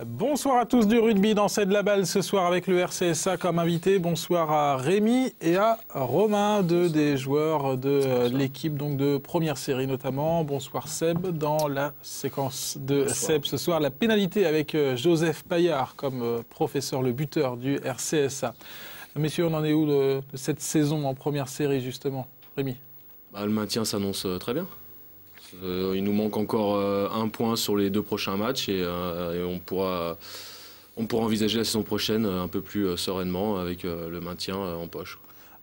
Bonsoir à tous du rugby dans C'est de la balle ce soir avec le RCSA comme invité. Bonsoir à Rémi et à Romain, deux des joueurs de l'équipe donc de première série notamment. Bonsoir Seb, dans la séquence de Seb ce soir, la pénalité avec Joseph Paillard comme professeur, le buteur du RCSA. Messieurs, on en est où de cette saison en première série justement, Rémi? Le maintien s'annonce très bien. Il nous manque encore un point sur les 2 prochains matchs et on pourra envisager la saison prochaine un peu plus sereinement avec le maintien en poche.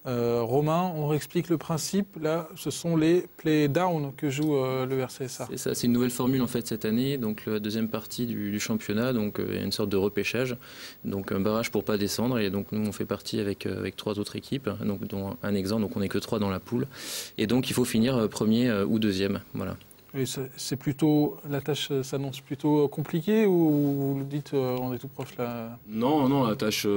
Romain, on réexplique le principe. Là, ce sont les play-down que joue le RCSA. C'est ça, c'est une nouvelle formule en fait cette année. Donc la deuxième partie du championnat, donc il y a une sorte de repêchage, donc un barrage pour pas descendre. Et donc nous on fait partie avec 3 autres équipes, donc dont un exemple. Donc on n'est que 3 dans la poule. Et donc il faut finir premier ou deuxième, voilà. Et c'est plutôt, la tâche s'annonce plutôt compliquée ou vous le dites on est tout proche là? Non, la tâche,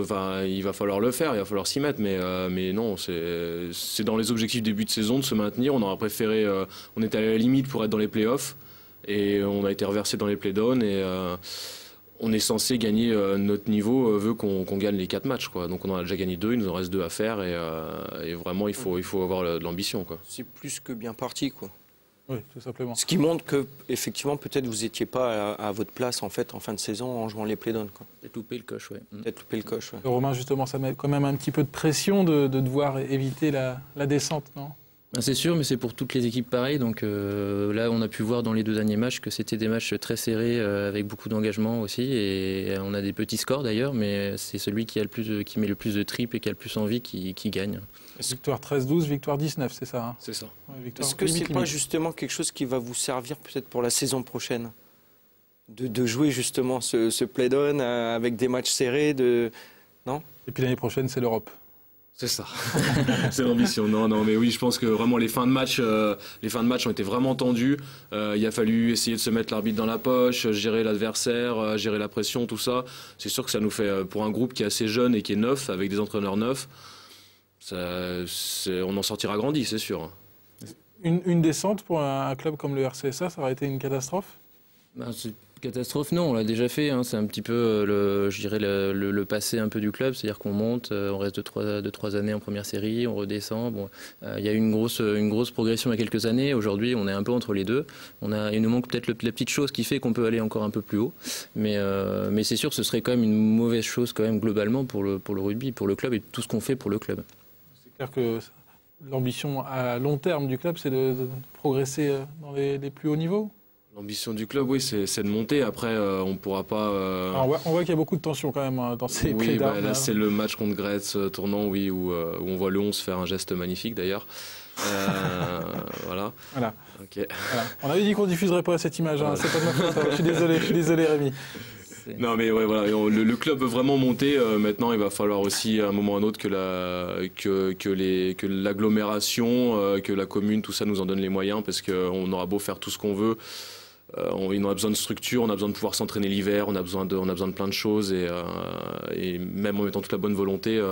il va falloir le faire, il va falloir s'y mettre, mais non, c'est dans les objectifs début de saison de se maintenir. On aurait préféré, on était à la limite pour être dans les playoffs et on a été reversé dans les playdowns et on est censé gagner notre niveau veut qu'on gagne les 4 matchs, quoi. Donc on en a déjà gagné 2, il nous en reste 2 à faire et vraiment il faut avoir de l'ambition, quoi. C'est plus que bien parti, quoi. Oui, tout simplement. Ce qui montre que, effectivement, peut-être vous n'étiez pas à votre place en fait en fin de saison en jouant les playdowns, quoi. Peut-être loupé le coche, ouais. Peut-être loupé le coche, ouais. Romain, justement, ça met quand même un petit peu de pression de devoir éviter la descente, non? C'est sûr, mais c'est pour toutes les équipes pareil. Donc là, on a pu voir dans les 2 derniers matchs que c'était des matchs très serrés avec beaucoup d'engagement aussi. Et on a des petits scores d'ailleurs, mais c'est celui qui met le plus de tripes et qui a le plus envie qui gagne. Victoire 13-12, victoire 19, c'est ça, hein? C'est ça. Ouais, est-ce que c'est pas justement quelque chose qui va vous servir peut-être pour la saison prochaine de jouer justement ce play-down avec des matchs serrés non? Et puis l'année prochaine, c'est l'Europe. C'est ça, c'est l'ambition. Non, mais oui, je pense que vraiment les fins de match ont été vraiment tendues. Il a fallu essayer de se mettre l'arbitre dans la poche, gérer l'adversaire, gérer la pression, tout ça. C'est sûr que ça nous fait, pour un groupe qui est assez jeune et qui est neuf, avec des entraîneurs neufs, on en sortira grandi, c'est sûr. Une descente pour un club comme le RCSA, ça aurait été une catastrophe? Catastrophe, non, on l'a déjà fait. Hein. C'est un petit peu, le passé un peu du club. C'est-à-dire qu'on monte, on reste de 3 années en première série, on redescend. Bon, il y a eu une grosse progression il y a quelques années. Aujourd'hui, on est un peu entre les deux. Il nous manque peut-être la petite chose qui fait qu'on peut aller encore un peu plus haut. Mais c'est sûr que ce serait quand même une mauvaise chose quand même globalement pour le rugby, pour le club et tout ce qu'on fait pour le club. C'est clair que l'ambition à long terme du club, c'est de progresser dans les plus hauts niveaux? L'ambition du club, oui, c'est de monter. Après, on ne pourra pas... On voit qu'il y a beaucoup de tension quand même dans ces play-downs. Oui, là, c'est le match contre Gretz tournant, oui, où on voit le 11 faire un geste magnifique d'ailleurs. Voilà. Okay. Voilà. On avait dit qu'on ne diffuserait pas cette image. Hein. C'est pas de ma faute. Je suis désolé, Rémi. Non, mais ouais, voilà, le club veut vraiment monter. Maintenant, il va falloir aussi, à un moment ou à un autre, que l'agglomération, que la commune, tout ça nous en donne les moyens, parce qu'on aura beau faire tout ce qu'on veut. On a besoin de structure, on a besoin de pouvoir s'entraîner l'hiver, on a besoin de plein de choses et même en mettant toute la bonne volonté,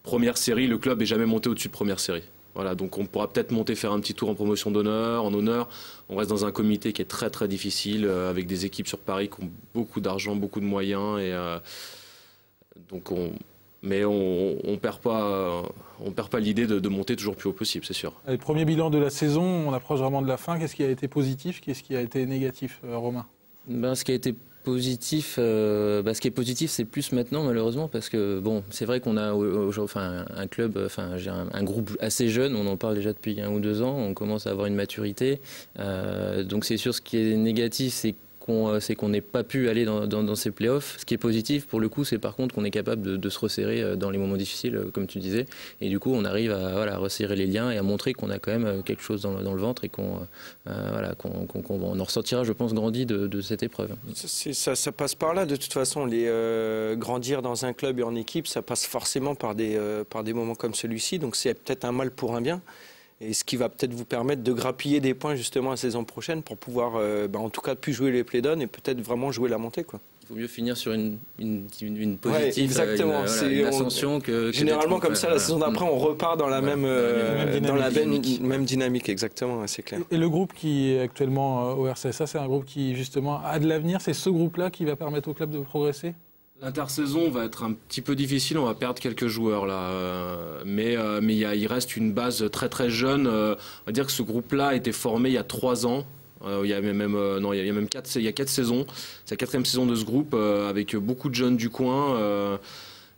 première série, le club n'est jamais monté au-dessus de première série. Voilà, donc on pourra peut-être monter faire un petit tour en promotion d'honneur, en honneur. On reste dans un comité qui est très très difficile avec des équipes sur Paris qui ont beaucoup d'argent, beaucoup de moyens donc on perd pas l'idée de monter toujours plus haut possible, c'est sûr. Le premier bilan de la saison, on approche vraiment de la fin. Qu'est-ce qui a été positif, qu'est-ce qui a été négatif, Romain? Ce qui a été positif, ce qui est positif, c'est plus maintenant malheureusement parce que bon, c'est vrai qu'on a un club, un groupe assez jeune. On en parle déjà depuis 1 ou 2 ans. On commence à avoir une maturité. Donc c'est sûr, ce qui est négatif, c'est qu'on n'ait pas pu aller dans ces playoffs. Ce qui est positif, pour le coup, c'est par contre qu'on est capable de se resserrer dans les moments difficiles, comme tu disais. Et du coup, on arrive à resserrer les liens et à montrer qu'on a quand même quelque chose dans le ventre et qu'on en ressortira, je pense, grandi de cette épreuve. Ça passe par là, de toute façon. Grandir dans un club et en équipe, ça passe forcément par des moments comme celui-ci. Donc c'est peut-être un mal pour un bien. Et ce qui va peut-être vous permettre de grappiller des points justement la saison prochaine pour pouvoir, en tout cas, plus jouer les play-downs et peut-être vraiment jouer la montée, quoi. Il vaut mieux finir sur une positive, Ouais, exactement. une ascension que généralement comme ça, la saison d'après, on repart dans la même dynamique. même dynamique, exactement, c'est clair. Et le groupe qui est actuellement au RCSA, c'est un groupe qui justement a de l'avenir. C'est ce groupe-là qui va permettre au club de progresser? L'intersaison va être un petit peu difficile, on va perdre quelques joueurs là, mais il reste une base très très jeune. On va dire que ce groupe-là a été formé il y a 3 ans. Il y a même 4 saisons. C'est la 4e saison de ce groupe avec beaucoup de jeunes du coin,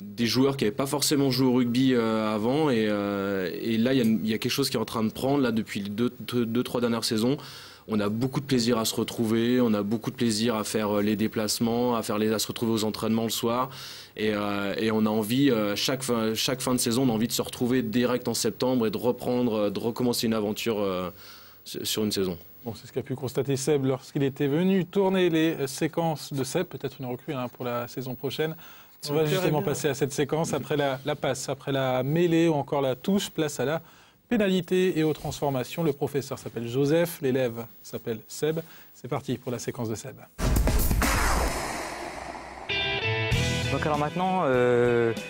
des joueurs qui n'avaient pas forcément joué au rugby avant. Et là, il y a quelque chose qui est en train de prendre là depuis les 2-3 dernières saisons. On a beaucoup de plaisir à se retrouver, on a beaucoup de plaisir à faire les déplacements, à se retrouver aux entraînements le soir. Et on a envie, chaque fin de saison, on a envie de se retrouver direct en septembre et de recommencer une aventure sur une saison. Bon, c'est ce qu'a pu constater Seb lorsqu'il était venu tourner les séquences de Seb, peut-être une recrue pour la saison prochaine. On va justement passer à cette séquence après la passe, après la mêlée ou encore la touche, place à la pénalité et aux transformations. Le professeur s'appelle Joseph, l'élève s'appelle Seb. C'est parti pour la séquence de Seb. Donc alors maintenant,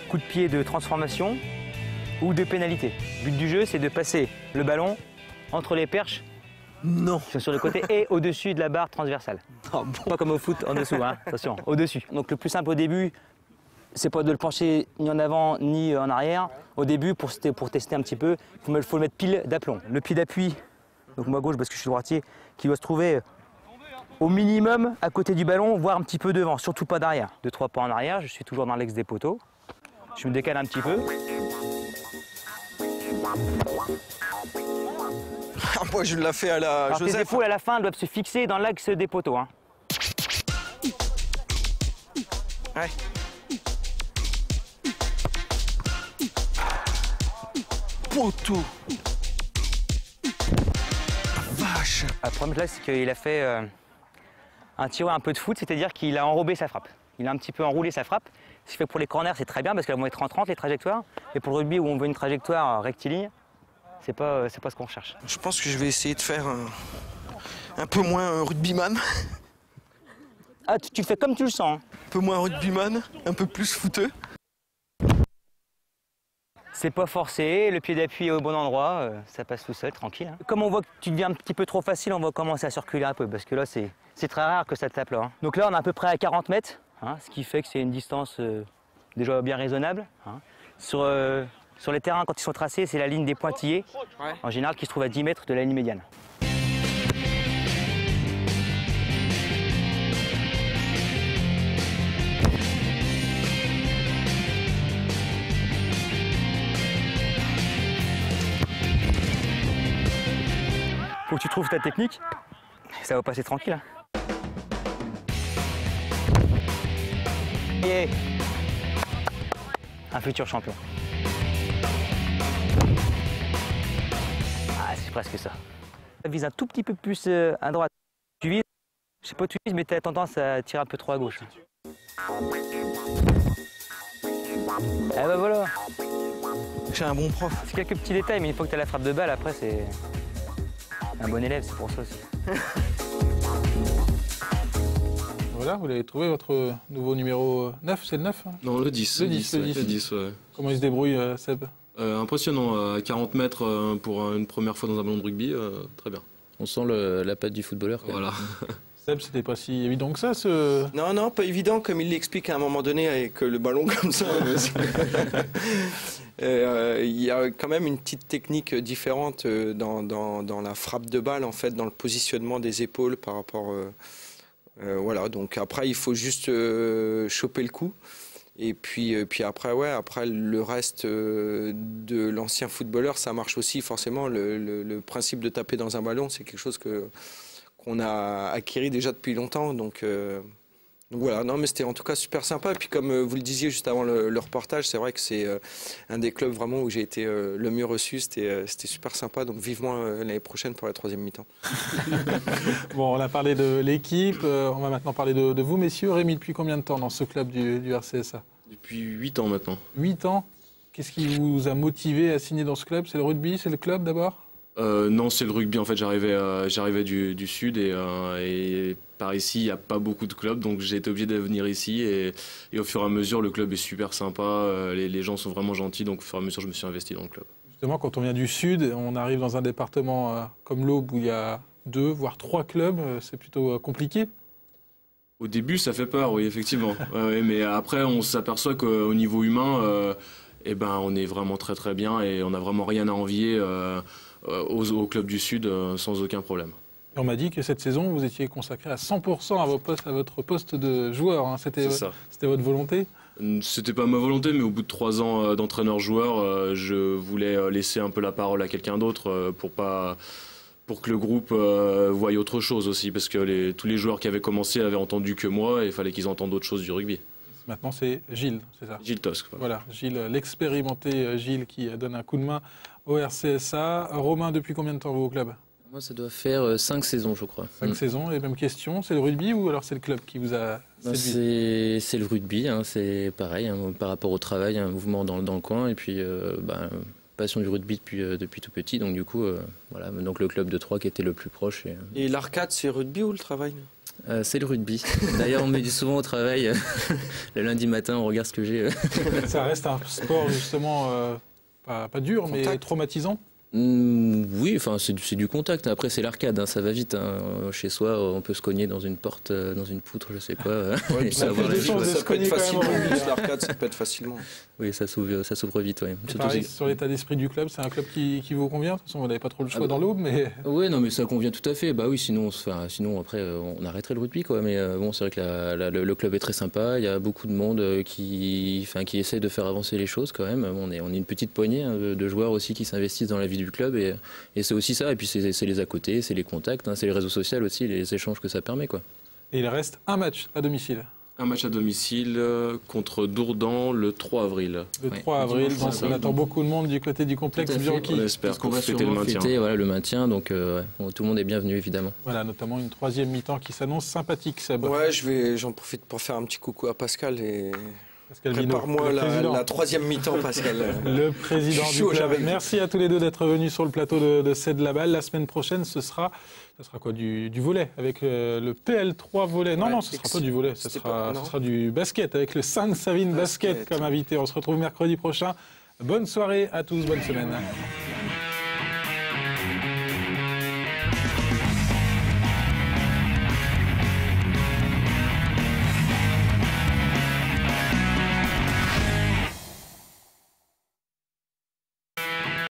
coup de pied de transformation ou de pénalité. Le but du jeu, c'est de passer le ballon entre les perches. Non. Sur le côté et au-dessus de la barre transversale. Ah bon. Pas comme au foot en dessous, hein. Attention, au-dessus. Donc le plus simple au début, c'est pas de le pencher ni en avant ni en arrière. Au début, pour tester un petit peu, il faut le mettre pile d'aplomb. Le pied d'appui, donc moi gauche parce que je suis droitier, qui doit se trouver au minimum à côté du ballon, voire un petit peu devant, surtout pas derrière. 2-3 pas en arrière, je suis toujours dans l'axe des poteaux. Je me décale un petit peu. Moi, je l'ai fait à la Alors, Joseph. tes épaules à la fin doivent se fixer dans l'axe des poteaux. Hein. Ouais. Poteau. Vache. Le problème là, c'est qu'il a fait un tireur un peu de foot, c'est-à-dire qu'il a enrobé sa frappe. Il a un petit peu enroulé sa frappe. Ce qui fait que pour les corners, c'est très bien parce qu'elles vont être en 30 les trajectoires. Et pour le rugby où on veut une trajectoire rectiligne, c'est pas ce qu'on recherche. Je pense que je vais essayer de faire un peu moins rugbyman. Ah, tu fais comme tu le sens. Hein. Un peu moins rugbyman, un peu plus footeux. C'est pas forcé, le pied d'appui est au bon endroit, ça passe tout seul, tranquille. Hein. Comme on voit que tu deviens un petit peu trop facile, on va commencer à circuler un peu parce que là, c'est très rare que ça tape là. Hein. Donc là, on est à peu près à 40 mètres, hein, ce qui fait que c'est une distance déjà bien raisonnable. Hein. Sur les terrains, quand ils sont tracés, c'est la ligne des pointillés, en général, qui se trouve à 10 mètres de la ligne médiane. Faut que tu trouves ta technique, ça va passer tranquille. Hein. Et un futur champion. Ah, c'est presque ça. Vise un tout petit peu plus à droite. Tu vises, je sais pas où tu vises, mais tu as tendance à tirer un peu trop à gauche. Ah bah voilà. J'ai un bon prof. C'est quelques petits détails, mais une fois que tu as la frappe de balle, après c'est un bon élève, c'est pour ça aussi. Voilà, vous l'avez trouvé, votre nouveau numéro 9, c'est le 9 hein? Non, le 10. Le 10, ouais, le 10. le 10, ouais. Comment il se débrouille, Seb? Impressionnant, à 40 mètres pour une première fois dans un ballon de rugby, très bien. On sent la patte du footballeur. Quand Voilà. Seb, c'était pas si évident que ça, ce... Non, pas évident, comme il l'explique à un moment donné avec le ballon comme ça. Il y a quand même une petite technique différente dans la frappe de balle, en fait, dans le positionnement des épaules par rapport... voilà, donc après, il faut juste choper le coup. Et puis après, après le reste de l'ancien footballeur, ça marche aussi forcément. Le principe de taper dans un ballon, c'est quelque chose qu'on a acquis déjà depuis longtemps. Donc voilà, non mais c'était en tout cas super sympa. Et puis comme vous le disiez juste avant le reportage, c'est vrai que c'est un des clubs vraiment où j'ai été le mieux reçu. C'était super sympa. Donc vivement l'année prochaine pour la 3e mi-temps. Bon, on a parlé de l'équipe, on va maintenant parler de vous, messieurs. Rémi, depuis combien de temps dans ce club du RCSA? Depuis 8 ans maintenant. 8 ans. Qu'est-ce qui vous a motivé à signer dans ce club? C'est le rugby, c'est le club d'abord? Non, c'est le rugby. En fait, j'arrivais du sud et par ici, il n'y a pas beaucoup de clubs, donc j'ai été obligé de venir ici. Et au fur et à mesure, le club est super sympa, les gens sont vraiment gentils, donc au fur et à mesure, je me suis investi dans le club. Justement, quand on vient du Sud, on arrive dans un département comme l'Aube où il y a 2, voire 3 clubs, c'est plutôt compliqué. Au début, ça fait peur, oui, effectivement. Ouais, mais après, on s'aperçoit qu'au niveau humain, on est vraiment très très bien et on n'a vraiment rien à envier aux clubs du Sud sans aucun problème. Et on m'a dit que cette saison, vous étiez consacré à 100% à votre poste de joueur. Hein. C'était votre volonté? C'était pas ma volonté, mais au bout de 3 ans d'entraîneur-joueur, je voulais laisser un peu la parole à quelqu'un d'autre pour que le groupe voie autre chose aussi, parce que tous les joueurs qui avaient commencé avaient entendu que moi et il fallait qu'ils entendent autre chose du rugby. Maintenant, c'est Gilles, c'est ça? Gilles Tosque. Voilà, Gilles, l'expérimenté Gilles qui donne un coup de main au RCSA. Romain, depuis combien de temps vous au club? Moi, ça doit faire 5 saisons, je crois. 5 saisons, et même question, c'est le rugby ou alors c'est le club qui vous a séduit? C'est le rugby, hein, c'est pareil, hein, par rapport au travail, un mouvement dans le coin, et puis passion du rugby depuis tout petit, donc du coup, voilà, donc le club de Troyes qui était le plus proche. Et l'arcade, c'est rugby ou le travail? C'est le rugby. D'ailleurs, on me dit souvent au travail, le lundi matin, on regarde ce que j'ai. Ça reste un sport justement pas dur, mais traumatisant. Oui, enfin c'est du contact. Après c'est l'arcade, hein, ça va vite. Hein. Chez soi, on peut se cogner dans une porte, dans une poutre, je sais quoi. Ouais, ça peut être facilement. L'arcade, ça peut être facilement. Oui, ça s'ouvre vite. Ouais. Pareil, sur l'état d'esprit du club, c'est un club qui vous convient. De toute façon, vous n'avez pas trop le choix dans l'Aube, mais. Oui, non, mais ça convient tout à fait. Bah oui, sinon après on arrêterait le rugby, quoi. Mais bon, c'est vrai que le club est très sympa. Il y a beaucoup de monde qui essaie de faire avancer les choses quand même. On est une petite poignée de joueurs aussi qui s'investissent dans la vie du club et c'est aussi ça. Et puis c'est les à côté, c'est les contacts, hein, c'est les réseaux sociaux aussi, les échanges que ça permet, quoi. Et il reste un match à domicile. Un match à domicile contre Dourdan le 3 avril. Le 3 avril, donc on attend beaucoup de monde du côté du complexe Bianchi. On espère qu'on va fêter le maintien. Voilà, le maintien, donc tout le monde est bienvenu évidemment. Voilà, notamment une 3e mi-temps qui s'annonce sympathique, Seb. Ouais, j'en profite pour faire un petit coucou à Pascal et prépare-moi la 3e mi-temps, Pascal. Le président du club. Merci à tous les deux d'être venus sur le plateau de C'est de la balle. La semaine prochaine, ce sera quoi, du volley avec le PL3 volley. Non, ce ne sera pas du volley, ce sera du basket avec le Sainte-Savine basket comme invité. On se retrouve mercredi prochain. Bonne soirée à tous, bonne semaine.